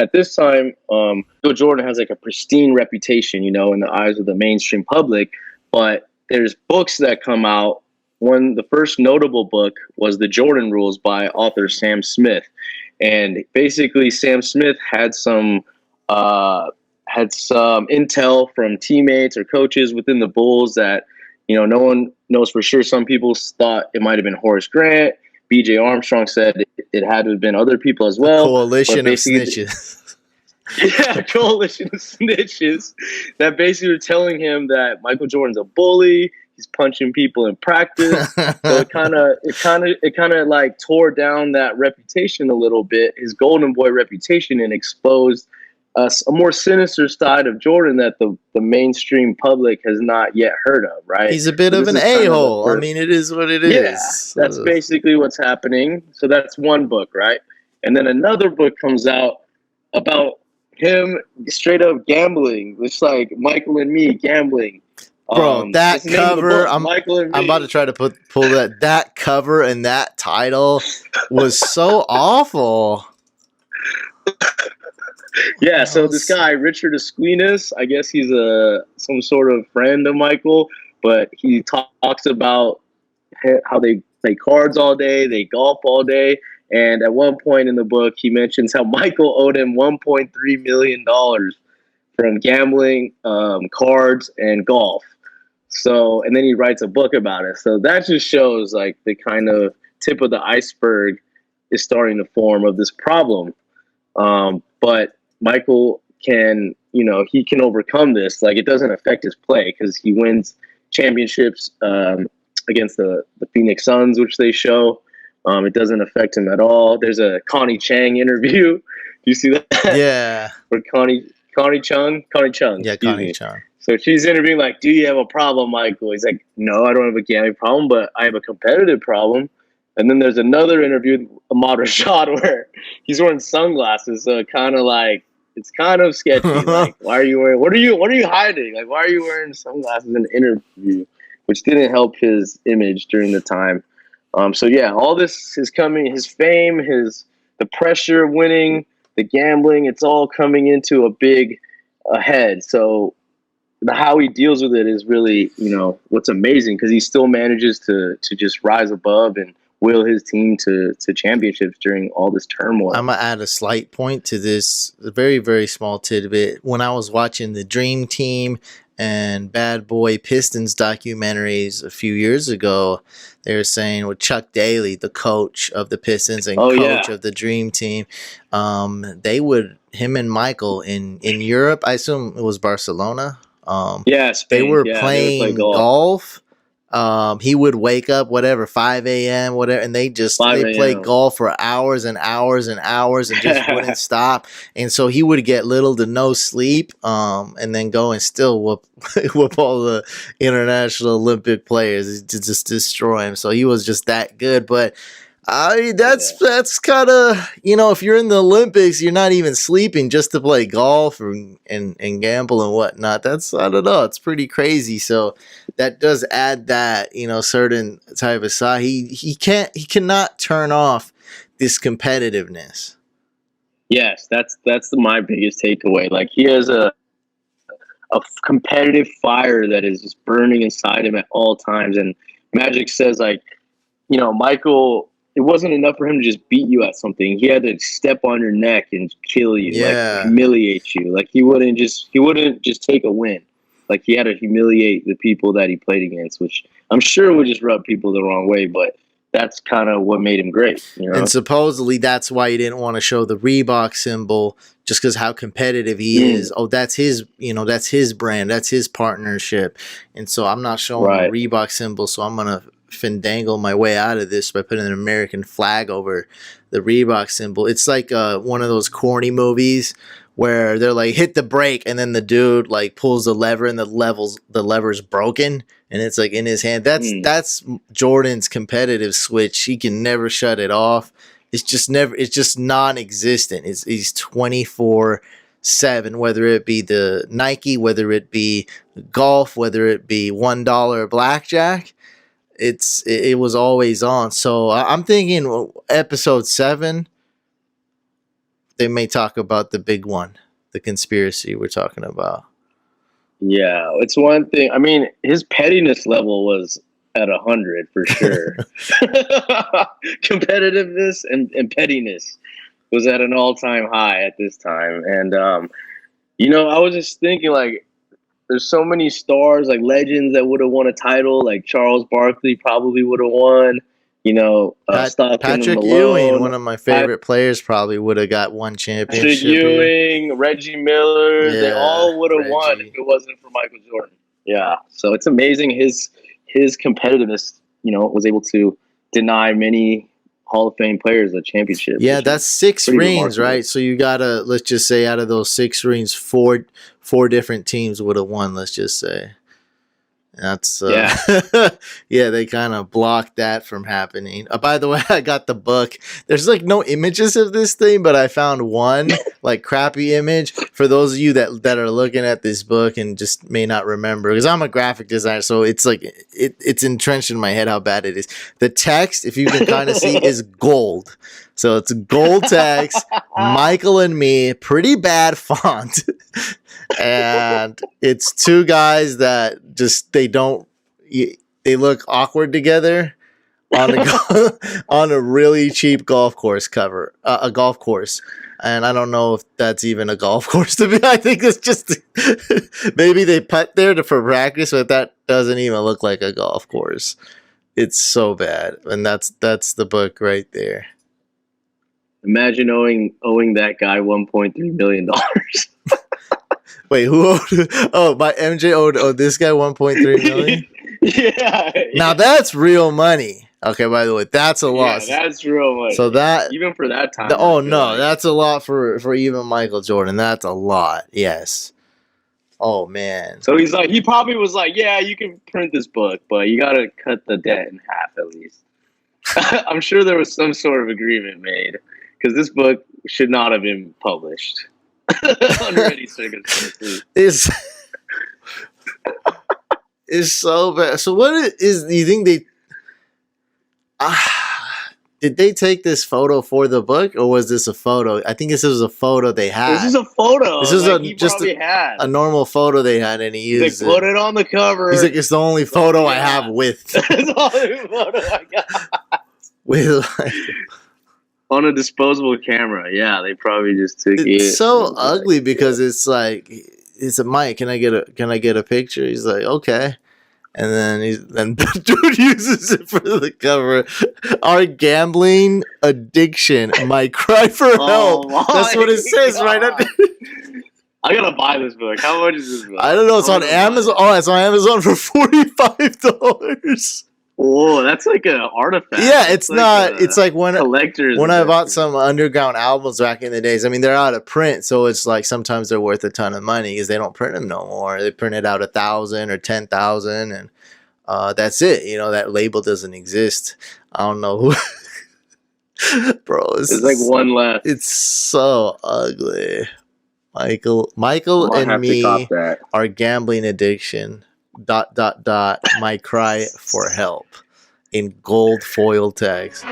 at this time, Michael Jordan has like a pristine reputation, in the eyes of the mainstream public. But there's books that come out. The first notable book was The Jordan Rules by author Sam Smith, and basically Sam Smith had some intel from teammates or coaches within the Bulls that no one knows for sure. Some people thought it might have been Horace Grant. B.J. Armstrong said it had to have been other people as well. Coalition of snitches. Yeah, coalition of snitches that basically were telling him that Michael Jordan's a bully. He's punching people in practice. So it kind of like tore down that reputation a little bit, his Golden Boy reputation, and exposed a more sinister side of Jordan that the mainstream public has not yet heard of, right? He's a bit of an a-hole. I mean, it is what it is. Yeah, that's basically what's happening. So that's one book, right? And then another book comes out about him straight up gambling. It's like Michael and Me gambling. Bro, that cover, I'm about to try to pull that cover and that title was so awful. Yeah, so this guy, Richard Esquinas, I guess he's some sort of friend of Michael, but he talks about how they play cards all day, they golf all day, and at one point in the book, he mentions how Michael owed him $1.3 million from gambling, cards, and golf. So, and then he writes a book about it. So that just shows like the kind of tip of the iceberg is starting to form of this problem. But Michael can, he can overcome this. Like, it doesn't affect his play because he wins championships against the Phoenix Suns, which they show. It doesn't affect him at all. There's a Connie Chang interview. Do you see that? Yeah. Where Connie Chung. Yeah, Connie Chung. So she's interviewing like, do you have a problem, Michael? He's like, no, I don't have a gambling problem, but I have a competitive problem. And then there's another interview with Ahmad Rashad where he's wearing sunglasses. So it's kind of sketchy. Like, why are you wearing? What are you hiding? Like, why are you wearing sunglasses in an interview? Which didn't help his image during the time. So yeah, all this is coming. His fame, the pressure of winning, the gambling. It's all coming into a big head. So how he deals with it is really, what's amazing, because he still manages to just rise above and will his team to championships during all this turmoil. I'm going to add a slight point to this, a very, very small tidbit. When I was watching the Dream Team and Bad Boy Pistons documentaries a few years ago, they were saying with Chuck Daly, the coach of the Pistons and coach of the Dream Team, him and Michael in Europe, I assume it was Barcelona. Spain. They were playing golf. He would wake up 5 a.m. whatever, and they play golf for hours and hours and hours and just wouldn't stop. And so he would get little to no sleep, and then go and still whoop all the international Olympic players to just destroy him. So he was just that good. But that's kind of, if you're in the Olympics, you're not even sleeping just to play golf and gamble and whatnot. That's, I don't know, it's pretty crazy. So that does add that, certain type of side. He cannot turn off this competitiveness. Yes, that's my biggest takeaway. Like, he has a competitive fire that is just burning inside him at all times. And Magic says, like, Michael, it wasn't enough for him to just beat you at something. He had to step on your neck and kill you, like humiliate you. Like, he wouldn't just take a win. Like, he had to humiliate the people that he played against, which I'm sure would just rub people the wrong way, but that's kind of what made him great. And supposedly that's why he didn't want to show the Reebok symbol, just because how competitive he is. Oh, that's his, that's his brand, that's his partnership. And so I'm not showing the Reebok symbol, so I'm going to findangle my way out of this by putting an American flag over the Reebok symbol. It's like one of those corny movies where they're like, hit the brake, and then the dude like pulls the lever and the lever's broken and it's like in his hand. That's Jordan's competitive switch. He can never shut it off. It's just non-existent. He's 24/7, whether it be the Nike, whether it be golf, whether it be $1 blackjack. It was always on. So I'm thinking episode 7, they may talk about the big one, the conspiracy we're talking about. Yeah, it's one thing. I mean, his pettiness level was at 100 for sure. Competitiveness and pettiness was at an all-time high at this time. And, I was just thinking, like, there's so many stars, like legends that would have won a title. Like Charles Barkley probably would have won. Stockton, Patrick Malone, Ewing, one of my favorite players, probably would have got one championship. Patrick Ewing, Reggie Miller, they all would have won if it wasn't for Michael Jordan. Yeah, so it's amazing his competitiveness. Was able to deny many Hall of Fame players a championship. Yeah, that's 6 rings, right? So you gotta, let's just say, out of those 6 rings, four different teams would have won. Let's just say. That's yeah, they kind of blocked that from happening. By the way, I got the book. There's like no images of this thing, but I found one like crappy image for those of you that are looking at this book and just may not remember, because I'm a graphic designer, so it's like it's entrenched in my head how bad it is. The text, if you can kind of see, is gold. So it's gold text, Michael and me, pretty bad font. And it's 2 guys that just they look awkward together on a really cheap golf course cover, a golf course. And I don't know if that's even a golf course to me. I think it's just maybe they putt there for practice, but that doesn't even look like a golf course. It's so bad, and that's the book right there. Imagine owing that guy $1.3 million. Wait, who owed? Oh, my MJ owed this guy $1.3 million. Yeah. Now that's real money. Okay, by the way, that's a lot. Yeah, that's real money. So that even for that time. That's a lot for even Michael Jordan. That's a lot. Yes. Oh man. So he probably was like, yeah, you can print this book, but you got to cut the debt in half at least. I'm sure there was some sort of agreement made, because this book should not have been published. Under any circumstances. It's so bad. So what do you think they did they take this photo for the book, or was this a photo? I think this was a photo they had. This is a photo. This is a normal photo they had, and he used it. They put it on the cover. He's like, it's the only photo I have with. It's the only photo I got. With on a disposable camera. Yeah, they probably just took it. It's so ugly because it's like, it's a Mike. Can I get a picture? He's like, okay. And then the dude uses it for the cover. Our gambling addiction, my cry for help. That's what it says right up there. I gotta buy this book. How much is this book? I don't know. It's on Amazon. Oh, it's on Amazon for $45. Oh, that's like an artifact. Yeah, it's not. It's like when I bought some underground albums back in the days. I mean, they're out of print, so it's like sometimes they're worth a ton of money because they don't print them no more. They print it out 1,000 or 10,000, and that's it. That label doesn't exist. I don't know who. Bro, there's like one left. It's so ugly. Michael and me are gambling addiction. ... My cry for help in gold foil text.